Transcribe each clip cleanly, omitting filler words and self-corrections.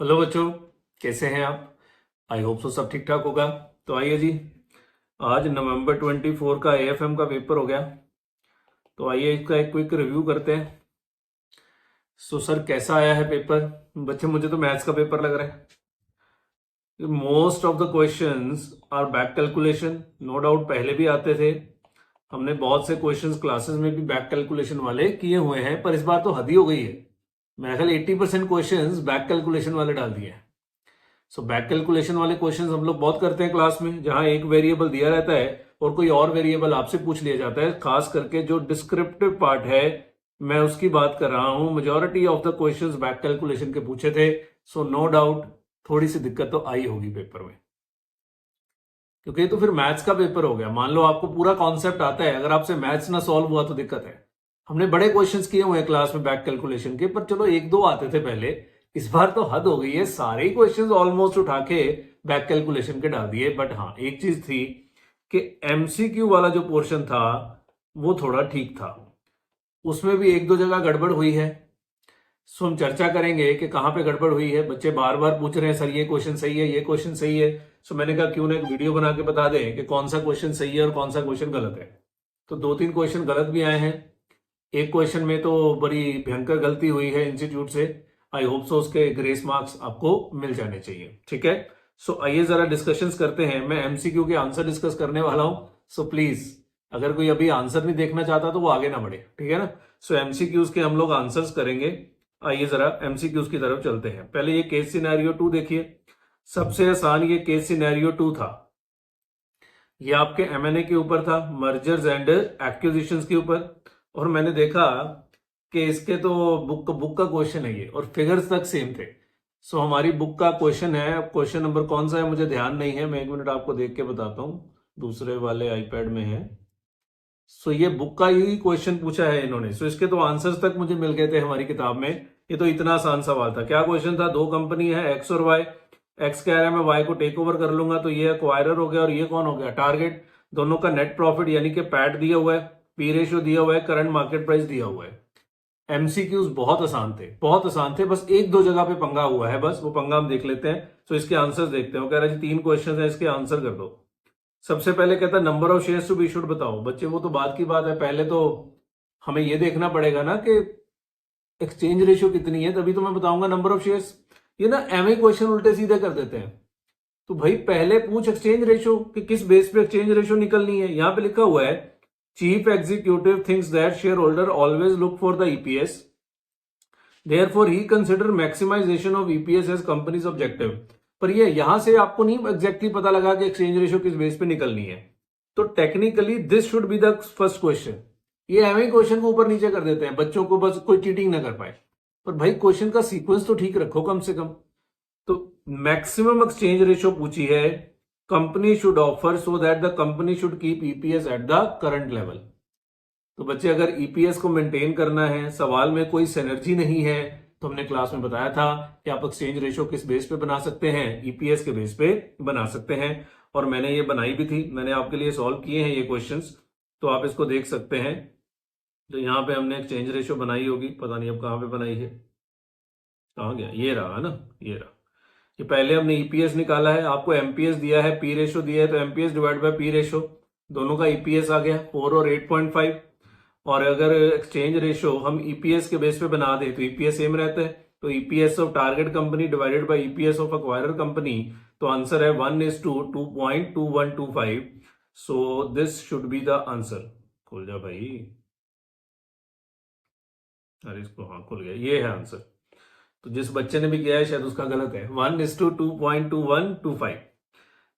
Hello बच्चों, कैसे हैं आप। आई होप सो सब ठीक ठाक होगा। तो आइए जी, आज नवंबर 24 का एएफएम का पेपर हो गया। तो आइए इसका एक क्विक रिव्यू करते हैं। सर कैसा आया है पेपर। बच्चे मुझे तो मैथ्स का पेपर लग रहा है। Most of the questions are back calculation, no doubt पहले भी आते थे। हमने बहुत से क्वेश्चंस क्लासेस में भी बैक कैलकुलेशन वाले किए हुए हैं, पर इस बार तो हद ही हो गई है। मेरा ख्याल 80% क्वेश्चंस बैक कैलकुलेशन वाले डाल दिए हैं। सो बैक कैलकुलेशन वाले क्वेश्चंस हम लोग बहुत करते हैं क्लास में, जहां एक वेरिएबल दिया रहता है और कोई और वेरिएबल आपसे पूछ लिया जाता है। खास करके जो डिस्क्रिप्टिव पार्ट है, मैं उसकी बात कर रहा हूं। Majority of the questions back calculation के पूछे थे। सो नो डाउट थोड़ी सी दिक्कत तो आई होगी पेपर में, क्योंकि ये तो फिर मैथ्स का पेपर हो गया। मान लो आपको पूरा कॉन्सेप्ट आता है, अगर आपसे मैथ्स ना सॉल्व हुआ तो दिक्कत है। हमने बड़े क्वेश्चंस किए हुए हैं क्लास में बैक कैलकुलेशन के, पर चलो एक दो आते थे पहले। इस बार तो हद हो गई है, सारे ही क्वेश्चंस ऑलमोस्ट उठा के बैक कैलकुलेशन के डाल दिए। बट हाँ, एक चीज थी कि एमसीक्यू वाला जो पोर्शन था वो थोड़ा ठीक था। उसमें भी एक दो जगह गड़बड़ हुई है। सो हम चर्चा करेंगे कि कहां पे गड़बड़ हुई है। बच्चे बार बार पूछ रहे हैं सर ये क्वेश्चन सही है, ये क्वेश्चन सही है। सो मैंने कहा क्यों ना एक वीडियो बना के बता दें कि कौन सा क्वेश्चन सही है और कौन सा क्वेश्चन गलत है। तो दो तीन क्वेश्चन गलत भी आए हैं। एक क्वेश्चन में तो बड़ी भयंकर गलती हुई है इंस्टीट्यूट से। आई होप सो उसके ग्रेस मार्क्स आपको मिल जाने चाहिए। ठीक है, सो आइए जरा डिस्कशंस करते हैं। मैं एमसीक्यू के आंसर डिस्कस करने वाला हूं। सो प्लीज, अगर कोई अभी आंसर नहीं देखना चाहता तो वो आगे ना बढ़े, ठीक है ना। सो एमसीक्यूज के हम लोग आंसर्स करेंगे। आइए जरा एमसीक्यूज की तरफ चलते हैं। पहले ये केस सिनेरियो 2 देखिए। सबसे आसान ये केस सिनेरियो 2 था। ये आपके एमएनए के ऊपर था, मर्जर्स एंड एक्विजिशंस के ऊपर। और मैंने देखा कि इसके तो बुक का क्वेश्चन है ये, और फिगर्स तक सेम थे। सो हमारी बुक का क्वेश्चन है। क्वेश्चन नंबर कौन सा है मुझे ध्यान नहीं है, मैं एक मिनट आपको देख के बताता हूं। दूसरे वाले आईपैड में है। सो ये बुक का ही क्वेश्चन पूछा है इन्होंने। सो इसके तो आंसर्स तक मुझे मिल गए थे हमारी किताब में। ये तो इतना आसान सवाल था। क्या क्वेश्चन था, दो कंपनी है एक्स और वाई। एक्स कह रहा है मैं वाई को टेक ओवर कर लूंगा, तो ये एक्वायरर हो गया और ये कौन हो गया, टारगेट। दोनों का नेट प्रॉफिट यानी कि पैट दिया हुआ है, पी रेशियो दिया हुआ है, करंट मार्केट प्राइस दिया हुआ है। एमसीक्यूज बहुत आसान थे, बहुत आसान थे। बस एक दो जगह पे पंगा हुआ है, बस वो पंगा हम देख लेते हैं। तो इसके आंसर देखते हैं। वो कह रहा है जी 3 क्वेश्चन है, इसके आंसर कर दो। सबसे पहले कहता है number of shares to be issued बताओ। बच्चे वो तो बात की बात है, पहले तो हमें ये देखना पड़ेगा ना कि एक्सचेंज रेशियो कितनी है, तभी तो मैं बताऊंगा नंबर ऑफ शेयर्स। ये ना एमए क्वेश्चन उल्टे सीधे कर देते हैं। तो भाई पहले पूछ एक्सचेंज रेशियो कि किस बेस पे एक्सचेंज रेशियो निकलनी है। यहां पे लिखा हुआ है chief executive thinks that share holder always look for the EPS, therefore he consider maximization of EPS as companies objective. पर ये यहां से आपको नहीं एग्जैक्टली पता लगा कि एक्सचेंज रेशियो किस बेस पे निकलनी है। तो technically this should be the first question. ये एमए क्वेश्चन को ऊपर नीचे कर देते हैं बच्चों को, बस कोई चीटिंग ना कर पाए। पर भाई क्वेश्चन का सीक्वेंस तो ठीक रखो कम से कम। तो मैक्सिमम एक्सचेंज रेशियो पूछी है, company should offer so that the company should keep EPS at the current level. तो बच्चे अगर ईपीएस को मेंटेन करना है, सवाल में कोई सिनर्जी नहीं है, तो हमने क्लास में बताया था कि आप एक्सचेंज रेशियो किस बेस पे बना सकते हैं, ईपीएस के बेस पे बना सकते हैं। और मैंने ये बनाई भी थी, मैंने आपके लिए सॉल्व किए हैं ये क्वेश्चंस, तो आप इसको देख सकते हैं। तो यहाँ पे हमने एक्सचेंज रेशियो बनाई होगी, पता नहीं अब कहाँ पे बनाई है, कहाँ गया, ये रहा है ना, ये रहा। ये पहले हमने ईपीएस निकाला है, आपको एमपीएस दिया है, पी रेशियो दिया है, तो MPS divide by P ratio, दोनों का ईपीएस आ गया 4 और 8.5। और अगर एक्सचेंज रेशियो हम ईपीएस के बेस पे बना दे तो ईपीएस सेम रहता है। तो EPS of target company divided by EPS of acquirer company, तो आंसर है 1:2.2125। So this should be the answer. खुल जा भाई, अरे इसको, हाँ खुल गया, ये है आंसर। तो जिस बच्चे ने भी किया है शायद उसका गलत है, 1:2.2125।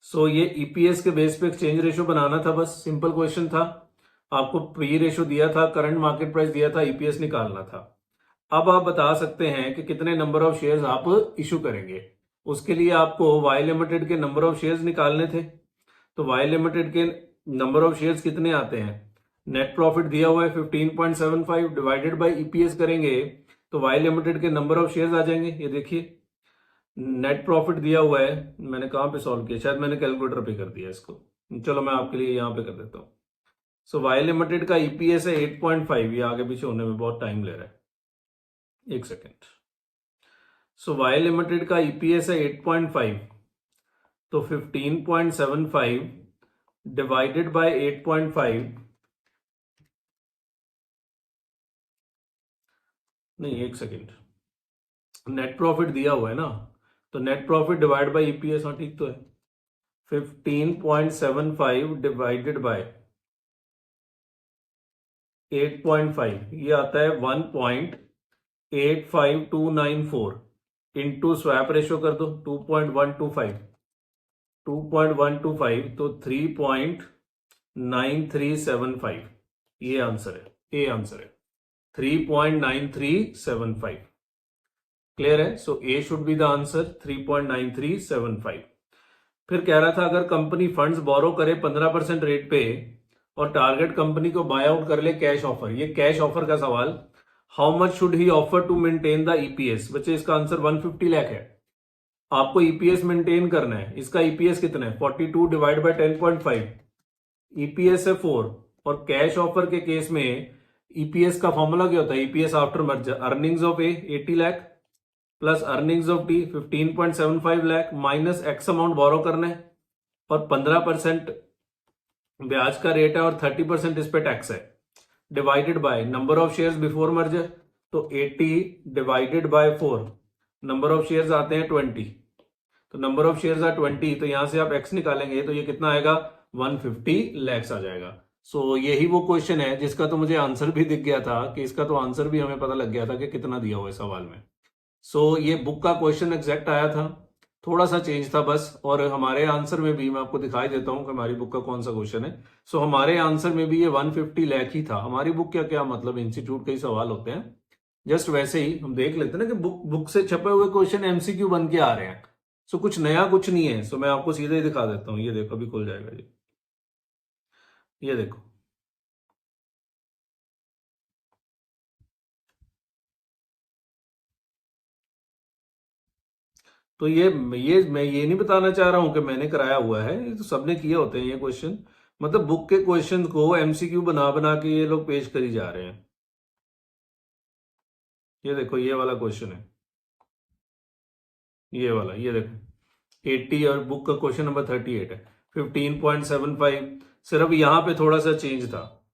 सो ये ईपीएस के बेस पे एक्सचेंज रेशियो बनाना था, बस सिंपल क्वेश्चन था। आपको पी रेशियो दिया था, करंट मार्केट प्राइस दिया था, ईपीएस निकालना था। अब आप बता सकते हैं कि कितने नंबर ऑफ शेयर्स आप इशू करेंगे। उसके लिए आपको वाई लिमिटेड के नंबर ऑफ शेयर्स निकालने थे। तो वाई लिमिटेड के नंबर ऑफ शेयर्स कितने आते हैं, नेट प्रॉफिट दिया हुआ है 15.75 डिवाइडेड बाय ईपीएस करेंगे तो वाई लिमिटेड के नंबर ऑफ शेयर्स आ जाएंगे। ये देखिए नेट प्रॉफिट दिया हुआ है, मैंने कहां पे सॉल्व किया, शायद मैंने कैलकुलेटर पे कर दिया इसको। चलो मैं आपके लिए यहां पे कर देता हूं। सो वाई लिमिटेड का ईपीएस है 8.5। ये आगे पीछे होने में बहुत टाइम ले रहा है, एक सेकेंड। सो वाई लिमिटेड का ईपीएस है 8.5, तो 15.75 डिवाइडेड बाय 8.5, नहीं एक सेकेंड, नेट प्रॉफिट दिया हुआ है ना, तो net profit divide by EPS, हाँ ठीक तो है। 15.75 डिवाइडेड बाय 8.5 ये आता है 1.85294 इंटू स्वैप रेशो कर दो 2.125, 2.125 तो 3.9375, ये आंसर है, ए आंसर है 3.9375। क्लियर है? सो ए शुड बी द आंसर 3.9375। फिर कह रहा था अगर कंपनी फंड्स बोरो करे 15% रेट पे और टारगेट कंपनी को बाय आउट कर ले कैश ऑफर, ये कैश ऑफर का सवाल, how much should he offer to maintain the EPS? बच्चे इसका आंसर 150 लाख है। आपको ईपीएस मेंटेन करना है, इसका ईपीएस कितना है 42 डिवाइड बाय 10.5, ईपीएस है 4, और कैश ऑफर के केस में ईपीएस का फॉर्मूला क्या होता है? EPS after merger, earnings of A 80 lakh plus earnings of D 15.75 lakh minus X amount borrow करना है, और 15% ब्याज का रेट है और 30% इस पे टैक्स है, divided by number of shares before merger, तो 80 divided by 4, number of shares आते हैं 20, तो नंबर ऑफ शेयर्स आर 20, तो यहां से आप एक्स निकालेंगे तो ये कितना आएगा 150 लैक्स आ जाएगा। सो यही वो क्वेश्चन है जिसका तो मुझे आंसर भी दिख गया था, कि इसका तो आंसर भी हमें पता लग गया था कि कितना दिया हुआ है सवाल में। सो ये बुक का क्वेश्चन एग्जैक्ट आया था, थोड़ा सा चेंज था बस, और हमारे आंसर में भी मैं आपको दिखाई देता हूं कि हमारी बुक का कौन सा क्वेश्चन है। सो हमारे आंसर में भी ये 150 लाख ही था। हमारी बुक क्या क्या मतलब इंस्टीट्यूट के ही सवाल होते हैं, जस्ट वैसे ही हम देख लेते हैं ना कि बुक से छपे हुए क्वेश्चन एमसीक्यू बन के आ रहे हैं। सो कुछ नया कुछ नहीं है। सो मैं आपको सीधे ही दिखा देता हूँ, ये देखो अभी खुल जाएगा ये देखो, तो ये मैं ये नहीं बताना चाह रहा हूं कि मैंने कराया हुआ है, ये तो सबने किए होते हैं ये क्वेश्चन, मतलब बुक के क्वेश्चन को एमसीक्यू बना बना के ये लोग पेश करी जा रहे हैं। ये देखो ये वाला क्वेश्चन है, ये वाला, ये देखो 80 और बुक का क्वेश्चन नंबर 38 है 15.75, सिर्फ यहां पे थोड़ा सा चेंज था,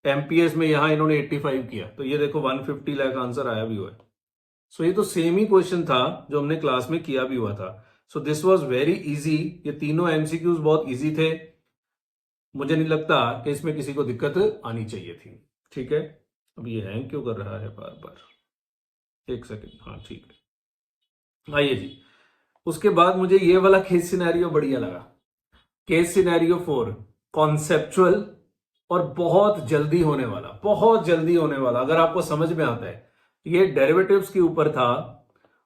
एमपीएस में यहां इन्होंने 85 किया, तो ये देखो 150 लाख आंसर आया भी हुआ है। सो ये तो सेम ही क्वेश्चन था जो हमने क्लास में किया भी हुआ था। So this was very easy, ये तीनों एमसीक्यूज बहुत इजी थे, मुझे नहीं लगता कि इसमें किसी को दिक्कत आनी चाहिए थी। ठीक है, अब ये हैंग क्यों कर रहा है बार बार, एक सेकेंड, हाँ ठीक है, आइए जी। उसके बाद मुझे ये वाला केस सिनेरियो बढ़िया लगा, केस सिनेरियो 4, कॉन्सेप्चुअल और बहुत जल्दी होने वाला, बहुत जल्दी होने वाला, अगर आपको समझ में आता है। ये डेरिवेटिव्स के ऊपर था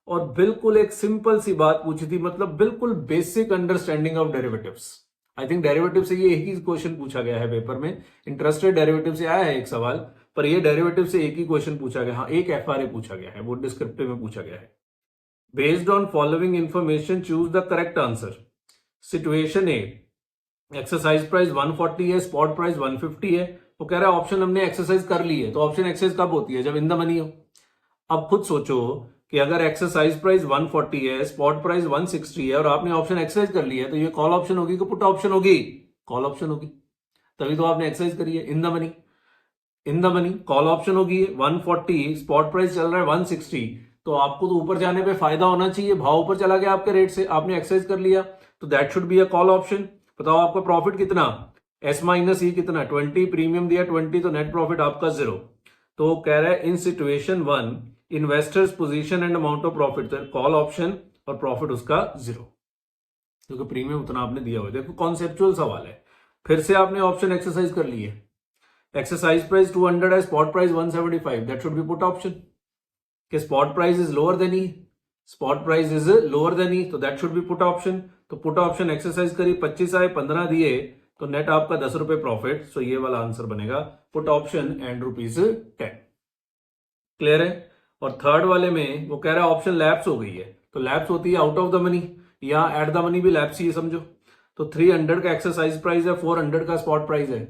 और बिल्कुल एक सिंपल सी बात पूछी थी, मतलब बिल्कुल basic understanding of derivatives. I think derivative से ये एक ही क्वेश्चन पूछा गया है पेपर में, इंटरेस्टेड डेरिवेटिव से आया है एक सवाल, पर ये डेरिवेटिव से एक ही क्वेश्चन पूछा गया, हाँ एक एफआरए पूछा गया है, वो डिस्क्रिप्टिव में पूछा गया है। Based on following information choose the correct answer. Situation A, exercise price 140 है, स्पॉट प्राइस 150 है, वो कह रहा है ऑप्शन हमने एक्सरसाइज कर ली है, तो ऑप्शन एक्सरसाइज कब होती है? जब इन द मनी हो। अब खुद सोचो कि अगर एक्सरसाइज प्राइस 140 है, स्पॉट प्राइस 160 है और आपने ऑप्शन एक्सरसाइज कर ली है, तो ये कॉल ऑप्शन होगी कि पुट ऑप्शन होगी? कॉल ऑप्शन होगी, तभी तो आपने एक्सरसाइज करी है। In the money, in the money call option होगी। 140 स्पॉट प्राइस चल रहा है 160, तो आपको तो ऊपर जाने पे फायदा होना चाहिए, भाव ऊपर चला गया आपके रेट से, आपने एक्सरसाइज कर लिया, तो that should be a call option. बताओ आपका प्रॉफिट कितना, एस माइनस ई कितना, 20, प्रीमियम दिया 20, तो नेट प्रॉफिट आपका 0। तो कह रहा है in situation 1 investors position and amount of profit, call option और प्रॉफिट उसका 0, क्योंकि प्रीमियम उतना आपने दिया हुआ है। देखो कॉन्सेप्चुअल सवाल है, फिर से आपने ऑप्शन एक्सरसाइज कर ली है। एक्सरसाइज प्राइस 200 है, spot price 175, that should be put option, कि spot price is lower than E, spot price is lower than E, तो that should be put option. तो पुट ऑप्शन एक्सरसाइज करी, 25 आए, 15 दिए, तो नेट आपका 10 रुपए प्रॉफिट। सो ये वाला आंसर बनेगा पुट ऑप्शन एंड ₹10। क्लियर है? और थर्ड वाले में वो कह रहा है ऑप्शन लैप्स हो गई है, तो लैप्स होती है आउट ऑफ द मनी, या एट द मनी भी लैप्स ही है समझो। तो 300 का एक्सरसाइज प्राइस है, 400 का स्पॉट प्राइस है,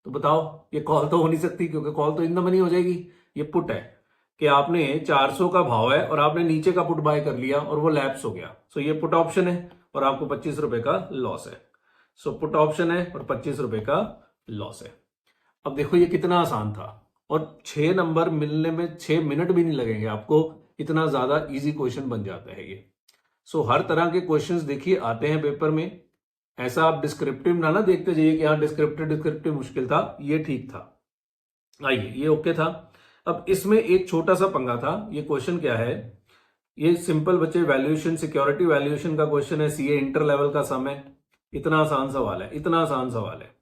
तो बताओ ये कॉल तो हो नहीं सकती, क्योंकि कॉल तो इन द मनी हो जाएगी, ये पुट है। कि आपने 400 का भाव है और आपने नीचे का पुट बाय कर लिया और वो लैप्स हो गया। सो ये पुट ऑप्शन है और आपको 25 रुपए का लॉस है। सो पुट ऑप्शन है और 25 रुपए का लॉस है। अब देखो ये कितना आसान था और 6 नंबर मिलने में 6 मिनट भी नहीं लगेंगे आपको, इतना ज्यादा इजी क्वेश्चन बन जाता है ये। सो हर तरह के क्वेश्चंस देखिए आते हैं पेपर में। ऐसा आप डिस्क्रिप्टिव ना देखते जाइए कि हाँ डिस्क्रिप्टिव मुश्किल था, ये ठीक था। आइए ये ओके था। अब इसमें एक छोटा सा पंगा था। ये क्वेश्चन क्या है, ये सिंपल बच्चे वैल्यूएशन सिक्योरिटी वैल्यूएशन का क्वेश्चन है, सीए इंटर लेवल का सम है। इतना आसान सवाल है, इतना आसान सवाल है।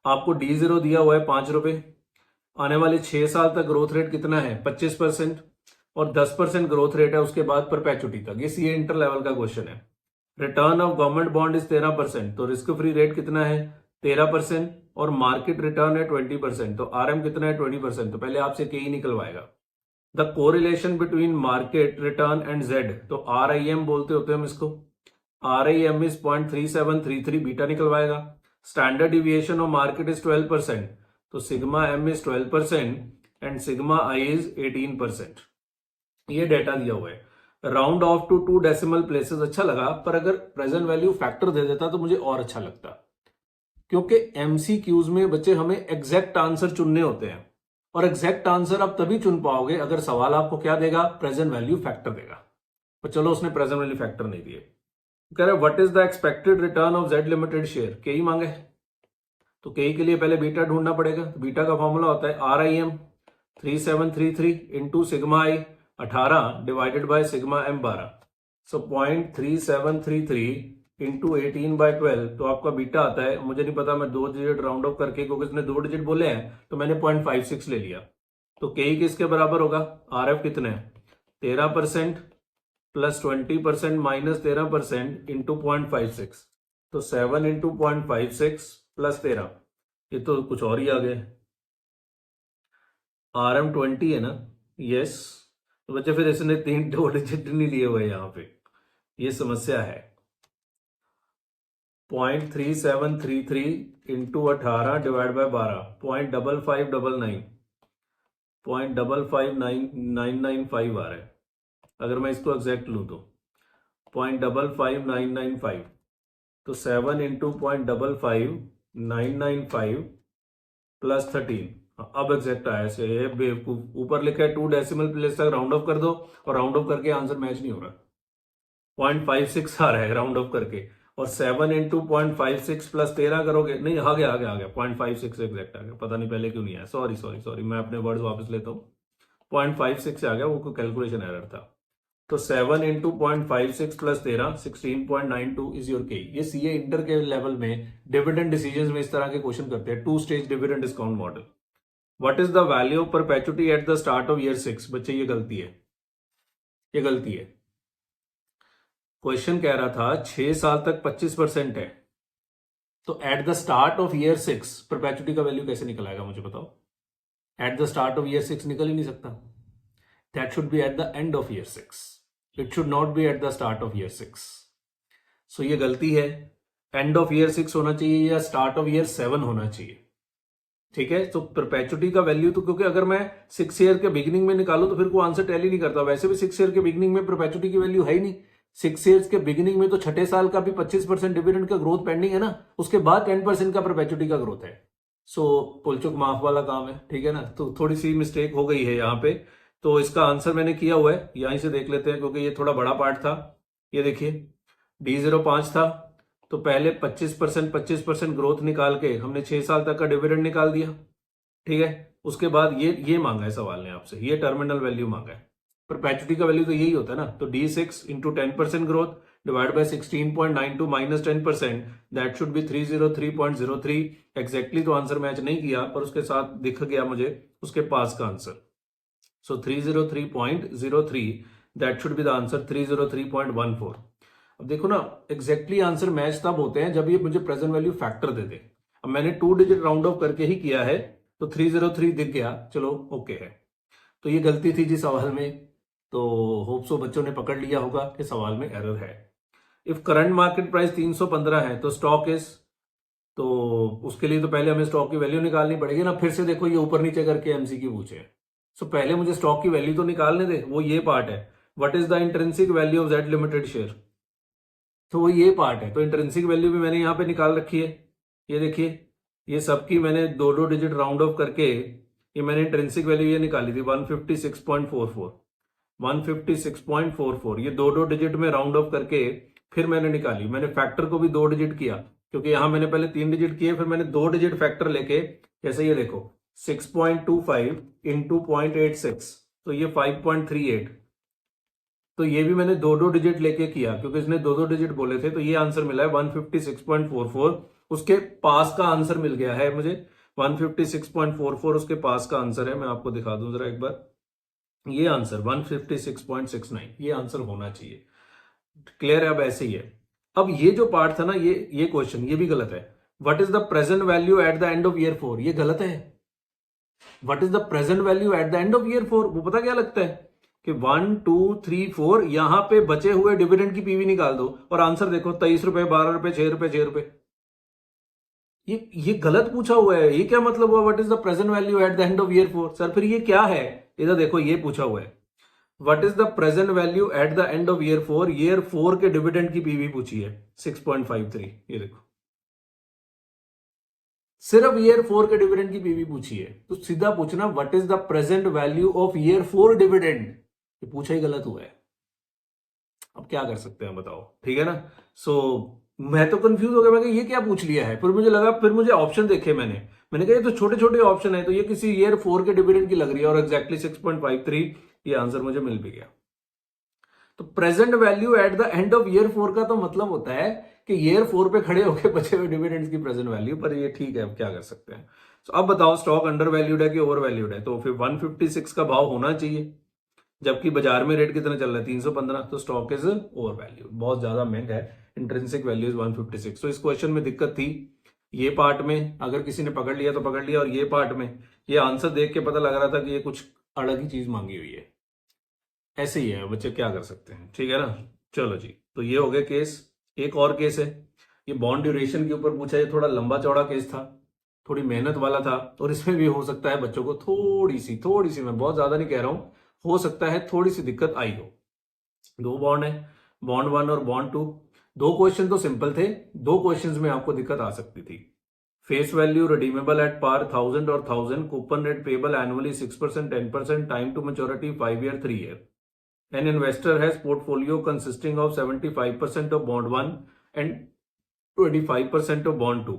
आपको D0 दिया हुआ है 5 रुपए। आने वाले 6 साल तक ग्रोथ रेट कितना है 25% और 10% ग्रोथ रेट है उसके बाद परपेचुटी तक। ये सीए इंटर लेवल का क्वेश्चन है। Return of government bond is 13%, तो रिस्क फ्री रेट कितना है 13% और मार्केट रिटर्न है 20%, तो आरएम कितना है 20%। तो पहले आपसे के ही निकलवाएगा। The correlation between market return and Z, तो RIM बोलते होते हैं हम इसको। RIM इज 0.3733, बीटा निकलवाएगा। Standard deviation of market is 12%, तो sigma M is 12% and sigma I is 18%। ये डेटा दिया हुआ है। Round off to 2 decimal places अच्छा लगा, पर अगर प्रेजेंट वैल्यू फैक्टर दे देता तो मुझे और अच्छा लगता, क्योंकि MCQs में बच्चे हमें एग्जैक्ट आंसर चुनने होते हैं और एग्जैक्ट आंसर आप तभी चुन पाओगे अगर सवाल आपको क्या देगा, प्रेजेंट वैल्यू फैक्टर देगा। पर चलो उसने प्रेजेंट वैल्यू फैक्टर नहीं दिए। कह रहे what is the expected return of Z limited share, के ही मांगे। तो के के लिए पहले बीटा ढूंढना पड़ेगा। बीटा का फॉर्मूला होता है RIM 3733 into sigma I 18 divided by sigma M 12। So 0.3733 into 18/12, तो आपका बीटा आता है, मुझे नहीं पता, मैं 2 डिजिट राउंड ऑफ करके, क्योंकि इसने 2 डिजिट बोले हैं तो मैंने 0.56 ले लिया। तो के किसके बराबर होगा, RF कितने 13% प्लस 20% माइनस 13% इंटू 0.56, तो 7 इंटू 0.56 प्लस 13, ये तो कुछ और ही आ गया। RM 20 है ना, यस। तो बच्चे फिर इसने 2 डिजिट नहीं लिए हुए यहाँ पे, ये समस्या है। 0.3733 इंटू 18 डिवाइड बाय 12, 0.5599, 0.55995 आ रहा है। अगर मैं इसको एग्जैक्ट लूं तो 0.55995, तो 7 इंटू 0.55995 प्लस 13। अब एग्जैक्ट आया से, बेवकूफ, ऊपर लिखा है 2 डेसिमल प्लेस तक राउंड ऑफ कर दो और राउंड ऑफ करके आंसर मैच नहीं हो रहा। 0.56 आ रहा है राउंड ऑफ करके, और 7 इंटू 0.56 प्लस 13 करोगे, नहीं आ गया 0.56 एग्जैक्ट आ गया। पता नहीं पहले क्यों नहीं आया, सॉरी मैं अपने वर्ड्स वापस लेता हूँ। 0.56 आ गया, वो कैलकुलेशन एरर था। तो 7 इंटू 0.56 प्लस 13 16.92 इज योर के। ये सीए इंटर के लेवल में डिविडेंड डिसीजंस में इस तरह के क्वेश्चन करते हैं, 2 stage dividend discount model. What is the value of perpetuity at the start of year 6? बच्चे ये गलती है, ये गलती है। क्वेश्चन कह रहा था 6 साल तक 25% है, तो at the start of year 6 perpetuity का वैल्यू कैसे निकल आएगा मुझे बताओ। At the start of year 6 निकल ही नहीं सकता। That should B at the end of year 6, it should not be at the start of year 6। सो ये गलती है। एंड ऑफ ईयर 6 होना चाहिए या स्टार्ट ऑफ ईयर 7 होना चाहिए, ठीक है। तो परपेचुटी का वैल्यू तो, क्योंकि अगर मैं 6 ईयर के बिगिनिंग में निकालू तो फिर कोई आंसर टैली नहीं करता। वैसे भी 6 ईयर के बिगिनिंग में परपेचुटी की वैल्यू है ही नहीं। 6 ईयर्स के बिगिनिंग में तो छठे साल का भी 25% डिविडेंड का ग्रोथ पेंडिंग है ना, उसके बाद 10% का परपेचुटी का ग्रोथ है। सो पुलचुक माफ वाला काम है, ठीक है ना। तो थोड़ी सी मिस्टेक हो गई है यहाँ पे, तो इसका आंसर मैंने किया हुआ है, यहीं से देख लेते हैं क्योंकि ये थोड़ा बड़ा पार्ट था। ये देखिए D0 5 था, तो पहले 25% ग्रोथ निकाल के हमने 6 साल तक का डिविडेंड निकाल दिया, ठीक है। उसके बाद ये मांगा है सवाल ने आपसे, ये टर्मिनल वैल्यू मांगा है। परपेचुटी का वैल्यू तो यही होता है ना, तो D6 into 10% growth divide by 16.92 minus 10%, that should B 303.03। Exactly तो आंसर मैच नहीं किया, पर उसके साथ दिख गया मुझे उसके पास का answer. So 303.03, that should be the answer 303.14। अब देखो ना, एग्जैक्टली आंसर मैच तब होते हैं जब ये मुझे प्रेजेंट वैल्यू फैक्टर दे दे। अब मैंने 2 डिजिट राउंड ऑफ करके ही किया है, तो 303 दिख गया, चलो ओके है। तो ये गलती थी जी सवाल में, तो होप सो बच्चों ने पकड़ लिया होगा कि सवाल में एरर है। इफ करंट मार्केट प्राइस 315 है तो स्टॉक इज, तो उसके लिए तो पहले हमें स्टॉक की वैल्यू निकालनी पड़ेगी ना। फिर से देखो ये ऊपर नीचे करके MCQ पूछे, सो पहले मुझे स्टॉक की वैल्यू तो निकालने दे, वो ये पार्ट है। What is the intrinsic value of Z limited share, तो वो ये पार्ट है। तो इंट्रिंसिक वैल्यू भी मैंने यहां पे निकाल रखी है। ये देखिए, ये सबकी मैंने दो दो डिजिट राउंड ऑफ करके ये मैंने इंट्रिंसिक वैल्यू ये निकाली थी 156.44। 156.44 ये दो दो डिजिट में राउंड ऑफ करके फिर मैंने निकाली। मैंने फैक्टर को भी दो डिजिट किया, क्योंकि यहां मैंने पहले 3 डिजिट किए, फिर मैंने 2 डिजिट फैक्टर लेके, जैसे ये देखो 6.25 इंटू 0.86, तो ये 5.38। तो ये भी मैंने दो दो डिजिट लेके किया, क्योंकि इसने दो दो डिजिट बोले थे। तो ये आंसर मिला है 156.44। उसके पास का आंसर मिल गया है मुझे 156.44, उसके पास का आंसर है। मैं आपको दिखा दूं जरा एक बार, ये आंसर 156.69, ये आंसर होना चाहिए। क्लियर है? अब ऐसे ही है। अब ये जो पार्ट था ना, ये क्वेश्चन ये भी गलत है। What is the present value at the end of year 4, ये गलत है। What is the present value at the end of year 4, वो पता क्या लगता है कि 1 2 3 4 यहां पे बचे हुए डिविडेंड की पीवी निकाल दो, और आंसर देखो 23 रुपए, 12 रुपए, 6 रुपए, 6 रुपए। ये गलत पूछा हुआ है। ये क्या मतलब हुआ what is the present value at the end of year 4? Sir फिर ये क्या है? इधर देखो, ये पूछा हुआ है what is the present value at the end of year 4। Year 4 के डिविडेंड की पीवी पूछी है 6.53। ये देखो, सिर्फ ईयर 4 के डिविडेंड की पीवी पूछी है। तो सीधा पूछना what is the present value of year 4 dividend, ये पूछा ही गलत हुआ है। अब क्या कर सकते हैं बताओ, ठीक है ना? सो मैं तो कंफ्यूज हो गया, मैं ये क्या पूछ लिया है। फिर मुझे लगा, फिर मुझे ऑप्शन देखे मैंने कहा ये तो छोटे छोटे ऑप्शन है, तो ये किसी ईयर 4 के डिविडेंड की लग रही है, और एग्जैक्टली 6.53 ये आंसर मुझे मिल भी गया। तो present value at the end of year 4 का तो मतलब होता है कि ईयर 4 पे खड़े होकर बचे हुए डिविडेंड्स की प्रेजेंट वैल्यू। पर ये ठीक है, अब क्या कर सकते हैं। तो अब बताओ स्टॉक अंडर वैल्यूड है कि ओवर वैल्यूड है? तो फिर 156 का भाव होना चाहिए, जबकि बाजार में रेट कितना चल रहा है 315। तो स्टॉक इज ओवर वैल्यूड, बहुत ज्यादा महंगा है। Intrinsic value is 156। तो इस क्वेश्चन में दिक्कत थी ये पार्ट में, अगर किसी ने पकड़ लिया तो पकड़ लिया, और ये पार्ट में ये आंसर देख के पता लग रहा था कि ये कुछ अलग ही चीज मांगी हुई है। ऐसे ही है बच्चे, क्या कर सकते हैं, ठीक है ना? चलो जी, तो ये हो गया केस। एक और केस है, ये बॉन्ड ड्यूरेशन के ऊपर पूछा है। थोड़ा लंबा चौड़ा केस था, थोड़ी मेहनत वाला था, और इसमें भी हो सकता है बच्चों को थोड़ी सी, मैं बहुत ज्यादा नहीं कह रहा हूं, हो सकता है थोड़ी सी दिक्कत आई हो। दो बॉन्ड है, बॉन्ड 1 और बॉन्ड 2। दो क्वेश्चन तो सिंपल थे, दो क्वेश्चंस में आपको दिक्कत आ सकती थी। Face value redeemable at par 1000 और 1000, coupon rate payable annually 6%, 10%, time to maturity 5 year, 3 year. An investor has portfolio consisting of 75% of bond 1 and 25% of bond 2.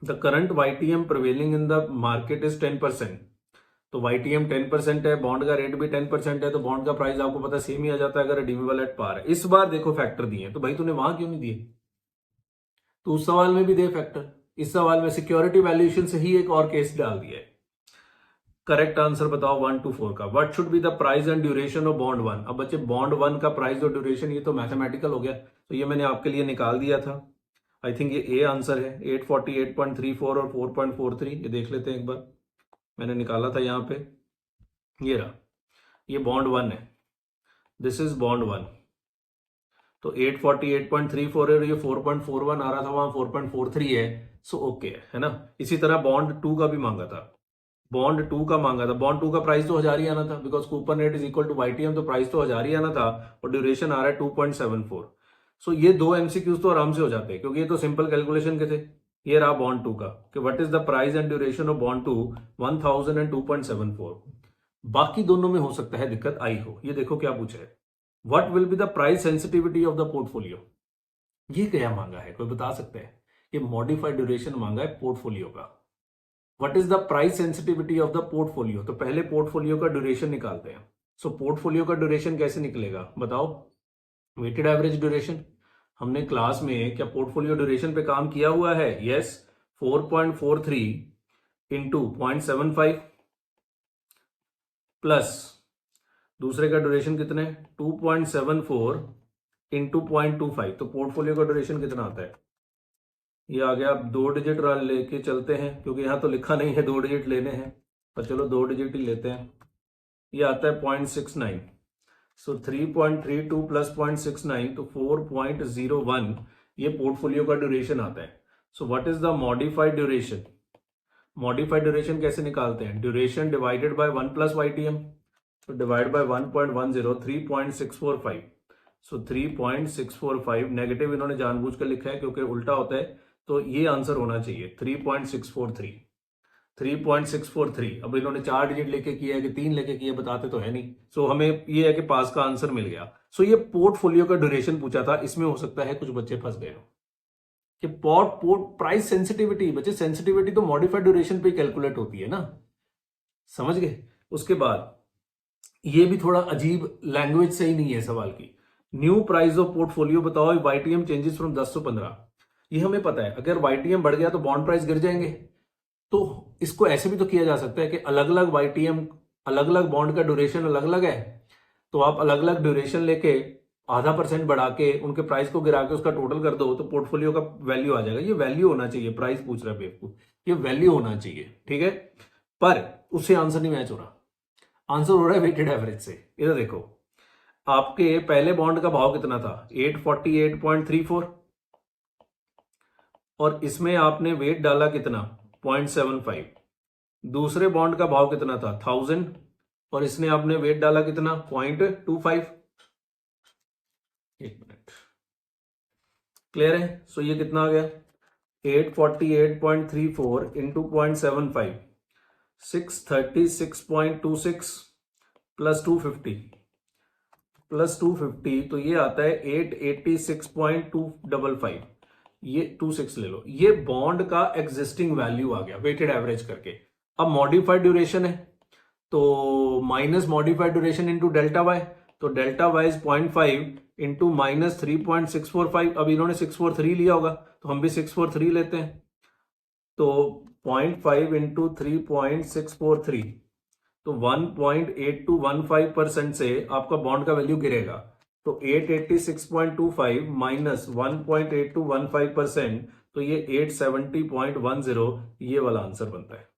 The current YTM prevailing in the market is 10%. तो YTM 10% है, bond का rate भी 10% है, तो bond का price आपको पता same ही आ जाता है अगर रिडीमेबल एट पार है। इस बार देखो फैक्टर दिए, तो भाई तूने वहां क्यों नहीं दिए? तो उस सवाल में भी दे फैक्टर। इस सवाल में सिक्योरिटी वैल्यूएशन से ही एक और केस डाल दिया है। करेक्ट आंसर बताओ 1 to 4 का। What should be the price and duration of bond 1। अब बच्चे बॉन्ड 1 का प्राइस और ड्यूरेशन ये तो मैथमेटिकल हो गया, तो ये मैंने आपके लिए निकाल दिया था। आई थिंक ये ए आंसर है, 848.34 और 4.43। ये देख लेते हैं एक बार, मैंने निकाला था यहाँ पे, ये रहा। ये बॉन्ड 1 है, दिस इज बॉन्ड 1। तो 848.34 है, ये 4.41 आ रहा था, वहां 4.43 है। सो ओके है ना? इसी तरह बॉन्ड 2 का भी मांगा था, बॉन्ड 2 का मांगा था। बॉन्ड 2 का प्राइस तो 1000 ही आना था, because coupon rate is equal to YTM, तो प्राइस तो 1000 ही आना था, और ड्यूरेशन आ रहा है 2.74। सो ये दो MCQs तो आराम से हो जाते हैं, क्योंकि ये तो सिंपल कैलकुलेशन के थे। ये रहा बॉन्ड 2 का कि what is the price and duration of bond 2, 1000 and 2.74। बाकी दोनों में हो सकता है दिक्कत आई हो। ये देखो क्या पूछा है, what will be the price sensitivity of the portfolio. ये क्या मांगा है, कोई बता सकता है? ये मॉडिफाइड ड्यूरेशन मांगा है पोर्टफोलियो का। What is the price sensitivity of the portfolio. तो पहले पोर्टफोलियो का ड्यूरेशन निकालते हैं। सो पोर्टफोलियो का ड्यूरेशन कैसे निकलेगा बताओ? Weighted average duration. हमने क्लास में क्या पोर्टफोलियो ड्यूरेशन पे काम किया हुआ है? यस। 4.43 इंटू 0.75 प्लस दूसरे का ड्यूरेशन कितने, 2.74 इंटू 0.25। तो पोर्टफोलियो का ड्यूरेशन कितना आता है? ये आ गया। आप 2 डिजिट लेके चलते हैं, क्योंकि यहां तो लिखा नहीं है 2 डिजिट लेने हैं, पर चलो 2 डिजिट ही लेते हैं। ये आता है 0.69। सो 3.32 प्लस 0.69 तो 4.01 ये पोर्टफोलियो का ड्यूरेशन आता है। So what is the modified duration? Modified duration कैसे निकालते हैं? Duration divided by 1 plus YTM, तो डिवाइड बाय 1.10, 3.645। सो 3.645, नेगेटिव इन्होंने जानबूझ कर लिखा है क्योंकि उल्टा होता है, तो ये आंसर होना चाहिए 3.643। 3.643। अब इन्होंने 4 डिजिट लेके किया है कि 3 लेके किया, बताते तो है नहीं। सो हमें ये है कि पास का आंसर मिल गया। सो ये पोर्टफोलियो का ड्यूरेशन पूछा था, इसमें हो सकता है कुछ बच्चे फंस गए हो कि पोर्ट प्राइस सेंसिटिविटी, बच्चे सेंसिटिविटी तो मॉडिफाइड ड्यूरेशन पे कैलकुलेट होती है ना, समझ गए। उसके बाद ये भी थोड़ा अजीब लैंग्वेज सही नहीं है सवाल की। न्यू प्राइस ऑफ पोर्टफोलियो बताओ, YTM चेंजेस फ्रॉम 10 to 15। ये हमें पता है, अगर YTM बढ़ गया तो बॉन्ड प्राइस गिर जाएंगे। तो इसको ऐसे भी तो किया जा सकता है कि अलग अलग YTM, अलग अलग बॉन्ड का ड्यूरेशन अलग अलग है, तो आप अलग अलग ड्यूरेशन लेके 0.5% बढ़ा के उनके प्राइस को गिरा के उसका टोटल कर दो, तो पोर्टफोलियो का वैल्यू आ जाएगा। ये वैल्यू होना चाहिए, प्राइस पूछ रहा है बेवकूफ, ये वैल्यू होना चाहिए, ठीक है। पर उससे आंसर नहीं मैच हो रहा, आंसर हो रहा है वेटेड एवरेज से। इधर देखो, आपके पहले बॉन्ड का भाव कितना था? 848.34, और इसमें आपने वेट डाला कितना? 0.75। दूसरे बॉन्ड का भाव कितना था? 1000, और इसने आपने वेट डाला कितना? 0.25। एक मिनट, क्लियर है? सो ये कितना आ गया? 848.34 इंटू 0.75, 636.26 प्लस 250, तो ये आता है 886.255। ये 26 ले लो, ये बॉन्ड का एग्जिस्टिंग वैल्यू आ गया वेटेड एवरेज करके। अब मॉडिफाइड ड्यूरेशन है, तो minus modified duration into delta Y, तो delta Y is 0.5 into minus 3.645। अब इन्होंने 643 लिया होगा, तो हम भी 643 लेते हैं, तो 0.5 इंटू 3.643, तो 1.8215% से आपका बॉन्ड का वैल्यू गिरेगा। तो 886.25 माइनस 1.8215%, तो ये 870.10, ये वाला आंसर बनता है।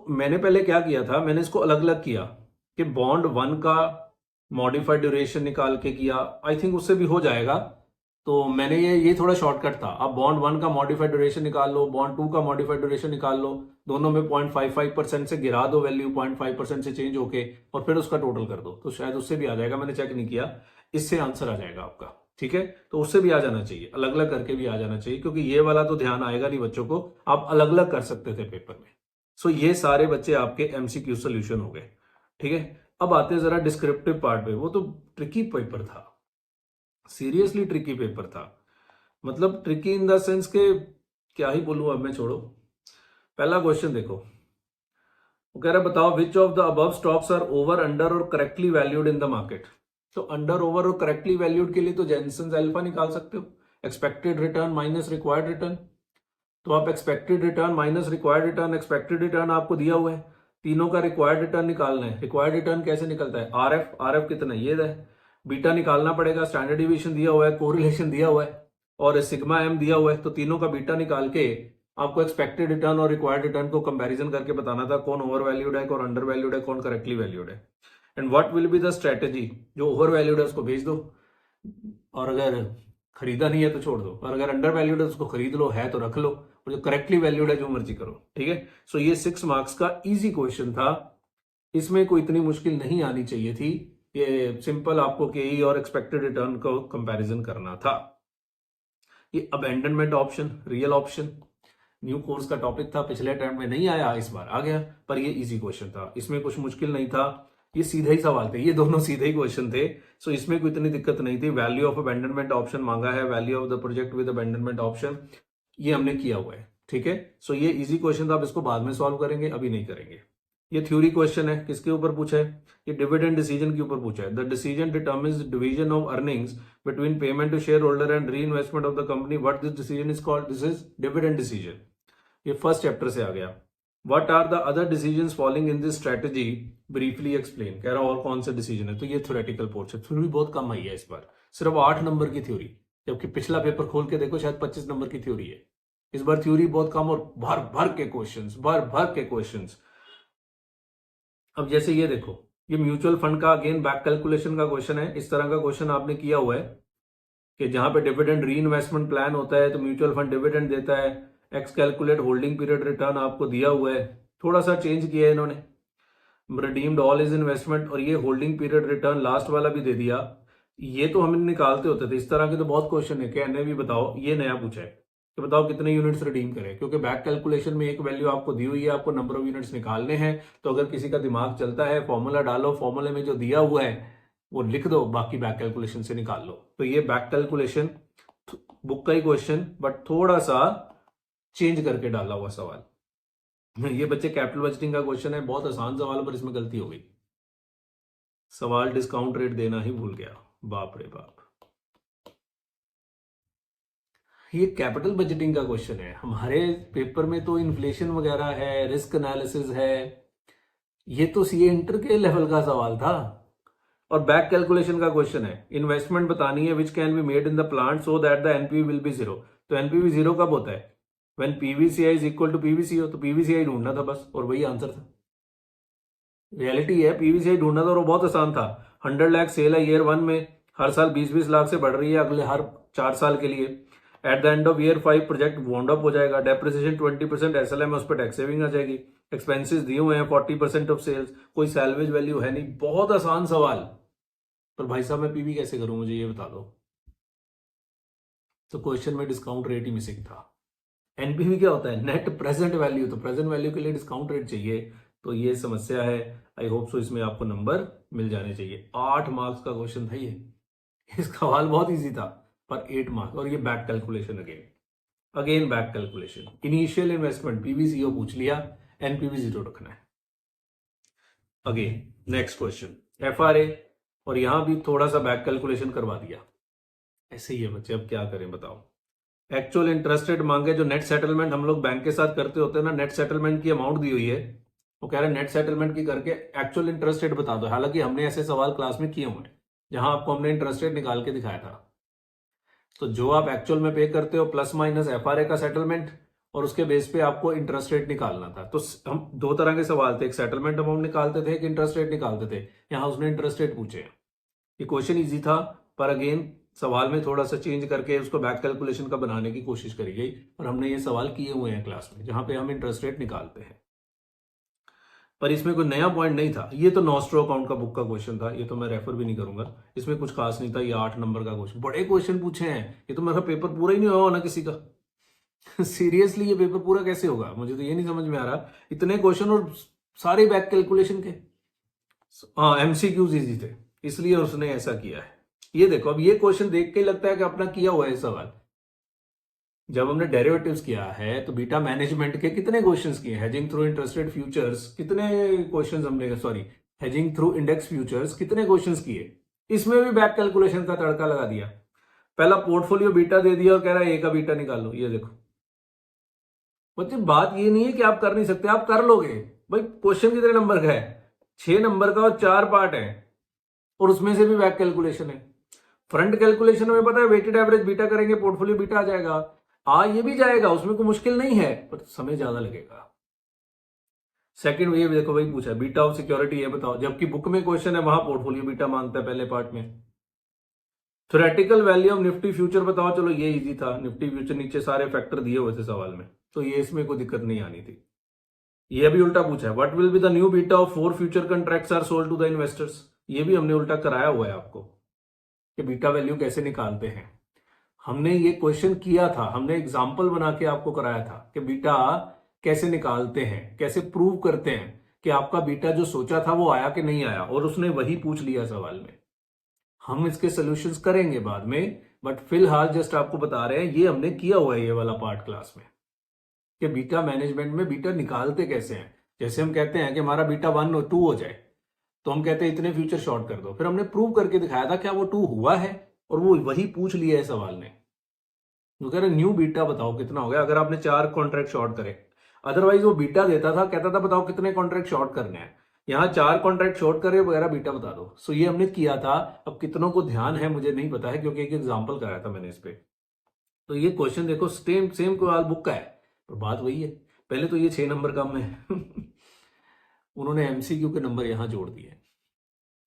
मैंने पहले क्या किया था, मैंने इसको अलग अलग किया कि बॉन्ड 1 का मॉडिफाइड ड्यूरेशन निकाल के किया, आई थिंक उससे भी हो जाएगा। तो मैंने ये थोड़ा शॉर्टकट था। अब बॉन्ड 1 का मॉडिफाइड ड्यूरेशन निकाल लो, बॉन्ड 2 का मॉडिफाइड ड्यूरेशन निकाल लो, दोनों में 0.55% से गिरा दो वैल्यू, 0.5% से चेंज होके, और फिर उसका टोटल कर दो, तो शायद उससे भी आ जाएगा। मैंने चेक नहीं किया, इससे आंसर आ जाएगा आपका, ठीक है। तो उससे भी आ जाना चाहिए, अलग अलग करके भी आ जाना चाहिए, क्योंकि ये वाला तो ध्यान आएगा नहीं बच्चों को, आप अलग अलग कर सकते थे पेपर में। ये सारे बच्चे आपके MCQ सोल्यूशन हो गए, ठीक है। अब आते हैं जरा डिस्क्रिप्टिव पार्ट पे। वो तो ट्रिकी पेपर था, सीरियसली ट्रिकी पेपर था, मतलब ट्रिकी इन द सेंस के क्या ही बोलूं अब मैं, छोड़ो। पहला क्वेश्चन देखो, वो कह रहा है बताओ which of the above stocks are over, under और correctly valued in the market. तो अंडर, ओवर और करेक्टली वैल्यूड के लिए तो जेनसंस अल्फा निकाल सकते हो, expected return minus required return. तो आप expected return minus required return, expected return आपको दिया हुआ है, तीनों का रिक्वायर्ड रिटर्न निकालना है। रिक्वायर्ड रिटर्न कैसे निकलता है? RF कितना? ये है। बीटा निकालना पड़ेगा, स्टैंडर्ड डिवीजन दिया हुआ है, कोरिलेशन दिया हुआ है, और सिग्मा M दिया हुआ है। तो तीनों का बीटा निकाल के आपको एक्सपेक्टेड रिटर्न और रिक्वायर्ड रिटर्न को कंपैरिजन करके बताना था कौन ओवर वैल्यूड है, कौन अंडर वैल्यूड है, कौन करेक्टली वैल्यूड है। And what will be the strategy, जो ओवर वैल्यूड है उसको भेज दो, और अगर खरीदा नहीं है तो छोड़ दो, और अगर अंडर वैल्यूड है उसको खरीद लो, है तो रख लो, और जो करेक्टली वैल्यूड है जो मर्जी करो, ठीक है। ये 6 मार्क्स का इजी क्वेश्चन था, इसमें कोई इतनी मुश्किल नहीं आनी चाहिए थी। ये सिंपल आपको KE और एक्सपेक्टेड रिटर्न को कंपैरिजन करना था। ये abandonment option, real option, new course का टॉपिक था, पिछले अटेम्प्ट में नहीं आया, इस बार आ गया, पर ये इजी क्वेश्चन था, इसमें कुछ मुश्किल नहीं था, ये सीधे ही सवाल थे, ये दोनों सीधे ही क्वेश्चन थे। इसमें कोई इतनी दिक्कत नहीं थी। वैल्यू ऑफ अबेंडनमेंट ऑप्शन मांगा है, value of the project with abandonment option, ये हमने किया हुआ है, ठीक है। ये इजी क्वेश्चन था, आप इसको बाद में सॉल्व करेंगे, अभी नहीं करेंगे। ये थ्योरी क्वेश्चन है, किसके ऊपर पूछा है? ये डिविडेंड डिसीजन के ऊपर पूछा है। The decision determines division of earnings between payment to shareholder and reinvestment of the company, what this decision is called? This is dividend decision. ये फर्स्ट चैप्टर से आ गया। What are the other decisions following in this strategy, briefly explain. कह रहा और कौन सा decision है? तो ये थ्योरेटिकल पोर्शन, थ्योरी बहुत कम आई है इस बार, सिर्फ 8 नंबर की थ्योरी, जबकि पिछला पेपर खोल के देखो शायद 25 नंबर की थ्योरी है। इस बार थ्योरी बहुत कम और भर भर के क्वेश्चंस, भर भर के क्वेश्चंस। अब जैसे ये देखो, ये म्यूचुअल फंड का अगेन बैक कैलकुलेशन का क्वेश्चन है। इस तरह का क्वेश्चन आपने किया हुआ है कि जहां पे डिविडेंड री इन्वेस्टमेंट प्लान होता है तो म्यूचुअल फंड डिविडेंड देता है, x calculate holding period return आपको दिया हुआ है, थोड़ा सा चेंज किया है इन्होंने, रिडीम्ड ऑल इज इन्वेस्टमेंट, और ये होल्डिंग पीरियड रिटर्न लास्ट वाला भी दे दिया। ये तो हम निकालते होते थे, इस तरह के तो बहुत क्वेश्चन है कि एनए भी बताओ, ये नया पूछा है कि बताओ कितने यूनिट्स रिडीम करें, क्योंकि बैक कैलकुलेशन में एक वैल्यू आपको दी हुई है, आपको नंबर ऑफ यूनिट्स निकालने हैं। तो अगर किसी का दिमाग चलता है फॉर्मूला डालो, फॉर्मूले में जो दिया हुआ है वो लिख दो, बाकी बैक कैलकुलेशन से निकाल लो। तो ये बैक कैलकुलेशन बुक का ही क्वेश्चन, बट थोड़ा सा चेंज करके डाला हुआ सवाल। ये बच्चे कैपिटल बजटिंग का क्वेश्चन है, बहुत आसान सवाल है, पर इसमें गलती हो गई। सवाल डिस्काउंट रेट देना ही भूल गया, बाप रे बाप। ये कैपिटल बजटिंग का क्वेश्चन है, हमारे पेपर में तो इन्फ्लेशन वगैरह है, रिस्क एनालिसिस है, ये तो सीए इंटर के लेवल का सवाल था। और बैक कैलकुलेशन का क्वेश्चन है, इन्वेस्टमेंट बतानी है which can be made in the plant so that the NPV will be zero. तो एनपीवी जीरो कब होता है? When PVCI is equal to PVCO. तो पीवीसीआई ढूंढना था बस, और वही आंसर था। रियलिटी है, पीवीसीआई ढूंढना था और वो बहुत आसान था। 100 लाख सेल है ईयर 1 में, हर साल 20-20 लाख से बढ़ रही है अगले हर 4 साल के लिए। At the end of year 5 project wound up हो जाएगा, डेप्रिसिएशन 20%, एसएलएम उस पर टैक्स सेविंग आ जाएगी, एक्सपेंसेस दिए हुए हैं 40% ऑफ सेल्स, कोई सैलवेज वैल्यू है नहीं। बहुत आसान सवाल, पर भाई साहब मैं पीवी कैसे करूं, मुझे ये बता दो। तो क्वेश्चन में डिस्काउंट रेट ही मिसिंग था। एनपीवी क्या होता है? नेट प्रेजेंट वैल्यू, तो प्रेजेंट वैल्यू के लिए डिस्काउंट रेट चाहिए। तो ये समस्या है। आई होप सो इसमें आपको नंबर मिल जाने चाहिए। 8 मार्क्स का क्वेश्चन था ये। इसका सवाल बहुत इजी था, पर 8 मार्क्स। और ये back calculation again back calculation. Initial investment PVCO पूछ लिया, एनपीवी जीरो रखना है। अगेन नेक्स्ट क्वेश्चन एफआरए, और यहां भी थोड़ा सा बैक कैलकुलेशन करवा दिया। ऐसे ही है बच्चे, अब क्या करें बताओ। एक्चुअल इंटरेस्ट रेट मांगे, जो नेट सेटलमेंट हम लोग बैंक के साथ करते होते हैं ना, नेट सेटलमेंट की अमाउंट दी हुई है, वो कह रहे हैं नेट सेटलमेंट की करके एक्चुअल इंटरेस्ट रेट बता दो। हालांकि हमने ऐसे सवाल क्लास में किए हुए हैं जहां आपको हमने इंटरेस्ट रेट निकाल के दिखाया था। तो जो आप एक्चुअल में पे करते हो प्लस माइनस एफआरए का सेटलमेंट, और उसके बेस पे आपको इंटरेस्ट रेट निकालना था। तो हम 2 तरह के सवाल थे, एक सेटलमेंट अमाउंट निकालते थे, एक इंटरेस्ट रेट निकालते थे। यहां उसने इंटरेस्ट रेट पूछे। ये क्वेश्चन इजी था, पर अगेन सवाल में थोड़ा सा चेंज करके उसको बैक कैलकुलेशन का बनाने की कोशिश करी गई, और हमने ये सवाल किए हुए हैं क्लास में जहां पे हम इंटरेस्ट रेट निकालते हैं। पर इसमें कोई नया पॉइंट नहीं था। ये तो नॉस्ट्रो अकाउंट का बुक का क्वेश्चन था, ये तो मैं रेफर भी नहीं करूंगा, इसमें कुछ खास नहीं था। ये 8 नंबर का क्वेश्चन, बड़े क्वेश्चन पूछे हैं। ये तो मेरा पेपर पूरा ही नहीं हुआ ना किसी का। सीरियसली ये पेपर पूरा कैसे होगा, मुझे तो ये नहीं समझ में आ रहा। इतने क्वेश्चन और सारे बैक कैलकुलेशन के। हाँ, एमसीक्यूज इजी थे, इसलिए उसने ऐसा किया है। ये देखो, अब ये क्वेश्चन देख के लगता है कि अपना किया हुआ है सवाल। जब हमने डेरिवेटिव्स किया है तो बीटा मैनेजमेंट के कितने क्वेश्चंस किए, hedging through interest rate futures कितने क्वेश्चंस हमने, sorry hedging through index futures कितने क्वेश्चंस किए। इसमें भी बैक कैलकुलेशन का तड़का लगा दिया। पहला पोर्टफोलियो बीटा दे दिया और कह रहा है ए का बीटा निकालो। ये देखो बच्चे, बात ये नहीं है कि आप कर नहीं सकते, आप कर लोगे भाई। क्वेश्चन कितने नंबर का है? 6 नंबर का, और 4 पार्ट है, और उसमें से भी बैक कैलकुलेशन है। फ्रंट कैलकुलेशन में पता है वेटेड एवरेज बीटा करेंगे, पोर्टफोलियो बीटा आ जाएगा। ये भी जाएगा, उसमें कोई मुश्किल नहीं है, पर समय ज्यादा लगेगा। सेकंड ये देखो, वही पूछा बीटा ऑफ सिक्योरिटी, ये बताओ, जबकि बुक में क्वेश्चन है वहां पोर्टफोलियो बीटा मांगता है पहले पार्ट में। Theoretical value of Nifty future बताओ, चलो ये इजी था। निफ्टी फ्यूचर नीचे सारे फैक्टर दिए हुए थे सवाल में, तो ये इसमें कोई दिक्कत नहीं आनी थी। ये भी उल्टा पूछा है, what will be the new beta of 4 future contracts are sold to the investors. ये भी हमने उल्टा कराया हुआ है आपको कि बीटा वैल्यू कैसे निकालते हैं। हमने ये क्वेश्चन किया था, हमने एग्जाम्पल बना के आपको कराया था कि बीटा कैसे निकालते हैं, कैसे प्रूव करते हैं कि आपका बीटा जो सोचा था वो आया कि नहीं आया, और उसने वही पूछ लिया सवाल में। हम इसके सॉल्यूशंस करेंगे बाद में, बट फिलहाल जस्ट आपको बता रहे हैं ये हमने किया हुआ है ये वाला पार्ट क्लास में, कि बीटा मैनेजमेंट में बीटा निकालते कैसे हैं। जैसे हम कहते हैं कि हमारा बीटा 1 और 2 हो जाए, तो हम कहते हैं इतने फ्यूचर शॉर्ट कर दो, फिर हमने प्रूव करके दिखाया था क्या वो 2 हुआ है, और वो वही पूछ लिया है सवाल ने। वो कह रहे न्यू बीटा बताओ कितना हो गया अगर आपने 4 कॉन्ट्रैक्ट शॉर्ट करे। अदरवाइज वो बीटा देता था, कहता था बताओ कितने कॉन्ट्रैक्ट शॉर्ट करने हैं। यहाँ 4 कॉन्ट्रैक्ट शॉर्ट करे वगैरह, बीटा बता दो। सो ये हमने किया था। अब कितनों को ध्यान है मुझे नहीं पता है, क्योंकि एक एग्जाम्पल कराया था मैंने इस पे। तो ये क्वेश्चन देखो सेम सेम बुक का है, पर बात वही है। पहले तो ये 6 नंबर कम है। उन्होंने एमसीक्यू के नंबर यहाँ जोड़ दिए।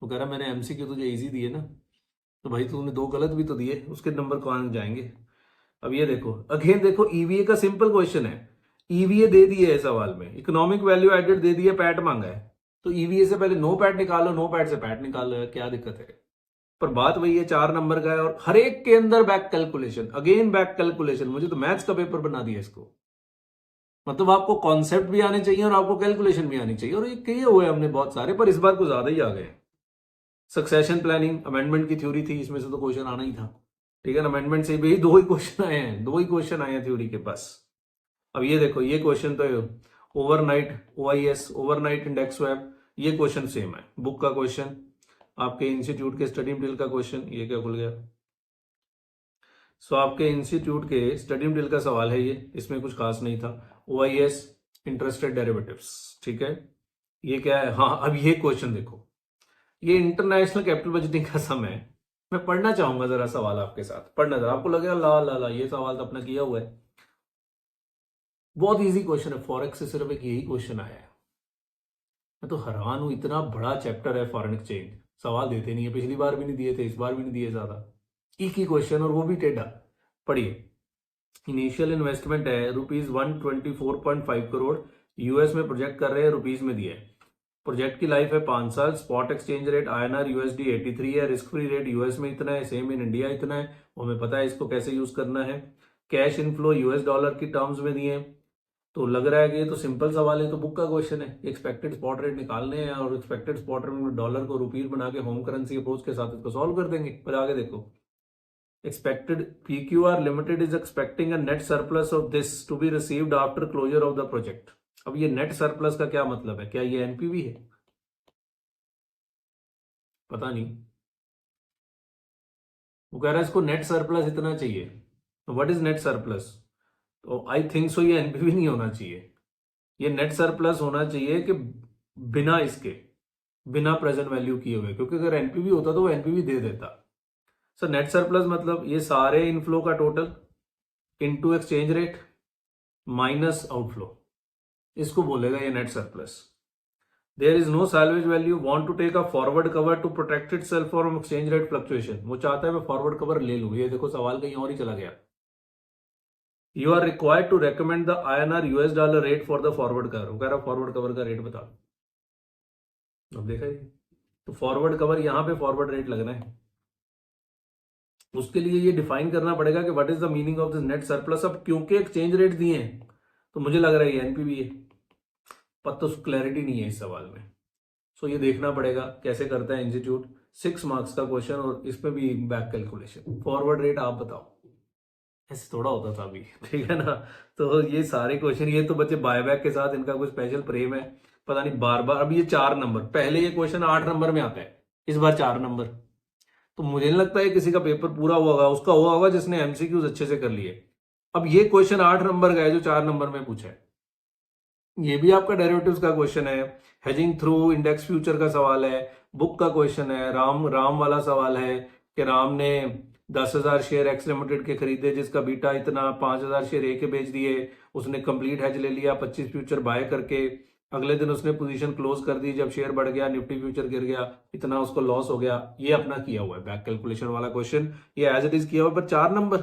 वो कह रहा मैंने एमसीक्यू तुझे इजी दिए ना, तो भाई तूने 2 गलत भी तो दिए, उसके नंबर कौन जाएंगे। अब ये देखो अगेन, देखो ईवीए का सिंपल क्वेश्चन है, ईवीए दे दिए है सवाल में, इकोनॉमिक वैल्यू एडेड दे दिया, पैट मांगा है, तो ईवीए से पहले नो पैट निकालो, नो पैट से पैट निकालो, क्या दिक्कत है। पर बात वही है, 4 नंबर का है और हर एक के अंदर back calculation, again back calculation. मुझे तो मैथ्स का पेपर बना दिया इसको। मतलब आपको कॉन्सेप्ट भी आने चाहिए और आपको कैलकुलेशन भी आनी चाहिए, और ये किए हुए हमने बहुत सारे, पर इस बार कुछ ज्यादा ही आ गए। सक्सेशन प्लानिंग अमेंडमेंट की थ्योरी थी, इसमें से तो क्वेश्चन आना ही था, ठीक है ना। अमेंडमेंट से भी 2 ही क्वेश्चन आए हैं, 2 ही क्वेश्चन आए हैं थ्योरी के पास। अब ये देखो, ये क्वेश्चन तो overnight OIS, overnight index swap, ये क्वेश्चन सेम है, बुक का क्वेश्चन, आपके इंस्टीट्यूट के स्टडी मटेरियल का क्वेश्चन। ये क्या खुल गया, सो आपके इंस्टीट्यूट के स्टडी मटेरियल का सवाल है ये, इसमें कुछ खास नहीं था। ओआईएस इंटरेस्टेड डेरिवेटिव्स, ठीक है। ये क्या है, हाँ अब ये क्वेश्चन देखो, ये इंटरनेशनल कैपिटल बजटिंग का सम है। मैं पढ़ना चाहूंगा जरा सवाल आपके साथ, पढ़ना जरा, आपको लगेगा ला ला ला ये सवाल तो अपना किया हुआ है। बहुत इजी क्वेश्चन है, फॉरेक्स से सिर्फ एक यही क्वेश्चन आया है। मैं तो हैरान हूं, इतना बड़ा चैप्टर है फॉरेन एक्सचेंज, सवाल देते नहीं है, पिछली बार भी नहीं दिए थे, इस बार भी नहीं दिए ज्यादा, एक ही क्वेश्चन और वो भी टेढ़ा। पढ़िए, इनिशियल इन्वेस्टमेंट है ₹124.5 करोड़, यूएस में प्रोजेक्ट कर रहे हैं, रुपीज में दिए। प्रोजेक्ट की लाइफ है 5 साल, spot exchange rate INR USD 83 है, रिस्क फ्री रेट यूएस में इतना है, सेम इन इंडिया इतना है, हमें पता है इसको कैसे यूज करना है। कैश इनफ्लो US डॉलर की टर्म्स में दिए। तो लग रहा है कि ये तो सिंपल सवाल है, तो बुक का क्वेश्चन है, एक्सपेक्टेड स्पॉट रेट निकालने हैं और एक्सपेक्टेड स्पॉट रेट में डॉलर को रुपीज बना के होम करेंसी अप्रोच के साथ इसको सॉल्व कर देंगे। पर आगे देखो, expected PQR Limited is expecting a net surplus of this to be received after closure of the project। अब ये नेट सरप्लस का क्या मतलब है, क्या ये एनपीवी है, पता नहीं। वो कह रहा है इसको नेट सरप्लस इतना चाहिए, तो व्हाट इज नेट सरप्लस, तो आई थिंक सो ये एनपीवी नहीं होना चाहिए, ये नेट सरप्लस होना चाहिए कि बिना इसके, बिना प्रेजेंट वैल्यू किए हुए, क्योंकि अगर एनपीवी होता तो वो एनपीवी दे देता। सर नेट सरप्लस मतलब ये सारे इनफ्लो का total into exchange rate minus outflow, इसको बोलेगा ये net surplus. There is no salvage value, want to take a forward cover to protect itself from exchange rate fluctuation, वो चाहता है मैं फॉरवर्ड कवर ले लूं। ये देखो सवाल कहीं और ही चला गया। You are required to recommend the INR US dollar rate for the forward cover, वो कह रहा फॉरवर्ड कवर का रेट बता। अब देखा ये, तो फॉरवर्ड कवर यहां पे फॉरवर्ड रेट लगना है, उसके लिए ये डिफाइन करना पड़ेगा कि what is the meaning of this net surplus. अब क्योंकि एक्सचेंज रेट दिए हैं तो मुझे लग रहा है ये एनपीवी है, पर तो क्लैरिटी नहीं है इस सवाल में। सो ये देखना पड़ेगा कैसे करता है इंस्टीट्यूट। 6 मार्क्स का क्वेश्चन और इसमें भी बैक कैलकुलेशन, फॉरवर्ड रेट आप बताओ, ऐसे थोड़ा होता था अभी, ठीक है ना। तो ये सारे क्वेश्चन, ये तो बच्चे बायबैक के साथ इनका कोई स्पेशल प्रेम है, पता नहीं बार बार। अब ये 4 नंबर, पहले ये क्वेश्चन 8 नंबर में आता है, इस बार 4 नंबर, तो मुझे नहीं लगता है किसी का पेपर पूरा हुआ होगा, उसका हुआ होगा जिसने एमसीक्यूज अच्छे से कर लिए। अब ये क्वेश्चन 8 नंबर का है जो 4 नंबर में पूछा है, ये भी आपका डेरिवेटिव्स का क्वेश्चन है, हेजिंग थ्रू इंडेक्स फ्यूचर का सवाल है, बुक का क्वेश्चन है, राम राम वाला सवाल है कि राम ने 10,000 शेयर एक्स लिमिटेड के खरीदे जिसका बीटा इतना, 5,000 शेयर ए के बेच दिए, उसने कंप्लीट हेज ले लिया 25 फ्यूचर बाय करके, अगले दिन उसने पोजीशन क्लोज कर दी, जब शेयर बढ़ गया निफ्टी फ्यूचर गिर गया, इतना उसको लॉस हो गया। ये अपना किया हुआ है बैक कैलकुलेशन वाला क्वेश्चन, ये एज इट इज किया हुआ, पर 4 नंबर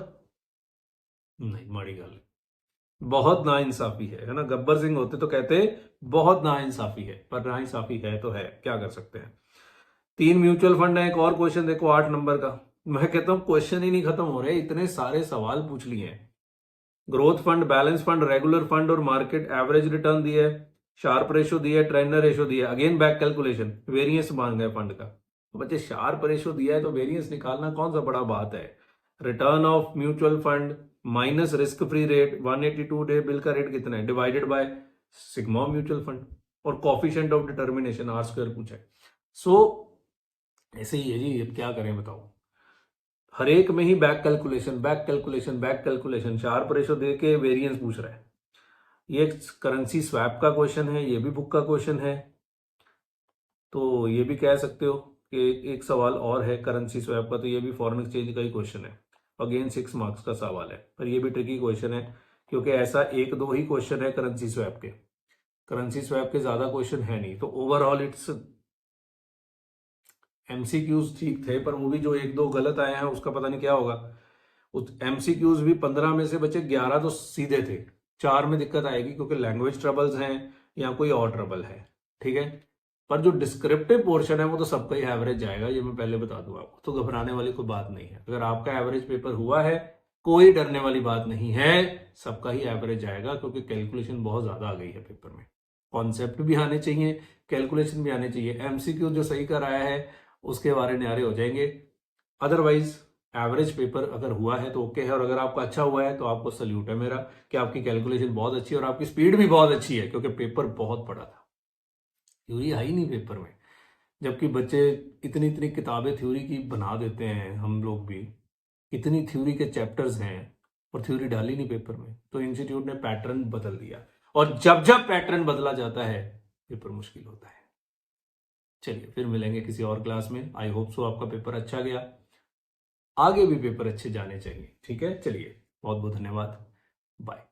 नहीं, माड़ी गल, बहुत नाइंसाफी है ना। गब्बर सिंह होते तो कहते बहुत नाइंसाफी है, पर नाइंसाफी है तो है, क्या कर सकते हैं। 3 म्यूचुअल फंड है, एक और क्वेश्चन देखो 8 नंबर का, मैं कहता हूं क्वेश्चन ही नहीं खत्म हो रहे, इतने सारे सवाल पूछ लिए हैं। Growth fund, balance fund, regular fund और मार्केट एवरेज रिटर्न दिया है, शार्प रेशो दिया है, ट्रेंडर रेशो दिया है, अगेन बैक कैलकुलेशन, वेरियंस मांग गए फंड का। बच्चे शार्प रेशो दिया है तो वेरियंस निकालना कौन सा बड़ा बात है। Return of mutual fund minus risk free rate, 182 day bill का रेट कितना है, divided by sigma mutual fund, और coefficient of determination R square पूछा है। सो ऐसे ही है जी, अब क्या करें बताओ, हर एक में ही back calculation back calculation back calculation, Sharpe ratio दे के वेरियंस पूछ रहा है। ये करेंसी स्वैप का क्वेश्चन है, ये भी बुक का क्वेश्चन है, तो ये भी कह सकते हो कि एक सवाल और है करेंसी स्वैप का, तो ये भी फॉरेन एक्सचेंज का ही क्वेश्चन है, अगेन 6 मार्क्स का सवाल है, पर ये भी ट्रिकी क्वेश्चन है क्योंकि ऐसा 1-2 ही क्वेश्चन है करेंसी स्वैप के, करेंसी स्वैप के ज्यादा क्वेश्चन है नहीं। तो ओवरऑल इट्स एमसीक्यूज ठीक थे, पर वो भी जो 1-2 गलत आए हैं उसका पता नहीं क्या होगा। उस एमसीक्यूज भी 15 में से बचे 11 तो सीधे थे, 4 में दिक्कत आएगी क्योंकि लैंग्वेज ट्रबल्स हैं या कोई और ट्रबल है, ठीक है। पर जो डिस्क्रिप्टिव पोर्शन है वो तो सबका ही एवरेज जाएगा, ये मैं पहले बता दूं आपको, तो घबराने वाली कोई बात नहीं है। अगर आपका एवरेज पेपर हुआ है, कोई डरने वाली बात नहीं है, सबका ही एवरेज आएगा, क्योंकि कैलकुलेशन बहुत ज्यादा आ गई है पेपर में। कॉन्सेप्ट भी आने चाहिए, कैलकुलेशन भी आने चाहिए। एमसीक्यू जो सही कराया है उसके बारे न्यारे हो जाएंगे। अदरवाइज एवरेज पेपर अगर हुआ है तो ओके है, और अगर आपका अच्छा हुआ है तो आपको सल्यूट है मेरा कि आपकी कैलकुलेशन बहुत अच्छी है और आपकी स्पीड भी बहुत अच्छी है, क्योंकि पेपर बहुत बड़ा था, थ्योरी आई नहीं पेपर में। जबकि बच्चे इतनी इतनी किताबें थ्योरी की बना देते हैं, हम लोग भी इतनी थ्योरी के चैप्टर्स हैं और थ्योरी डाली नहीं पेपर में। तो इंस्टीट्यूट ने पैटर्न बदल दिया, और जब जब पैटर्न बदला जाता है पेपर मुश्किल होता है। चलिए फिर मिलेंगे किसी और क्लास में। आई होप सो आपका पेपर अच्छा गया, आगे भी पेपर अच्छे जाने चाहिए, ठीक है। चलिए बहुत बहुत धन्यवाद, बाय।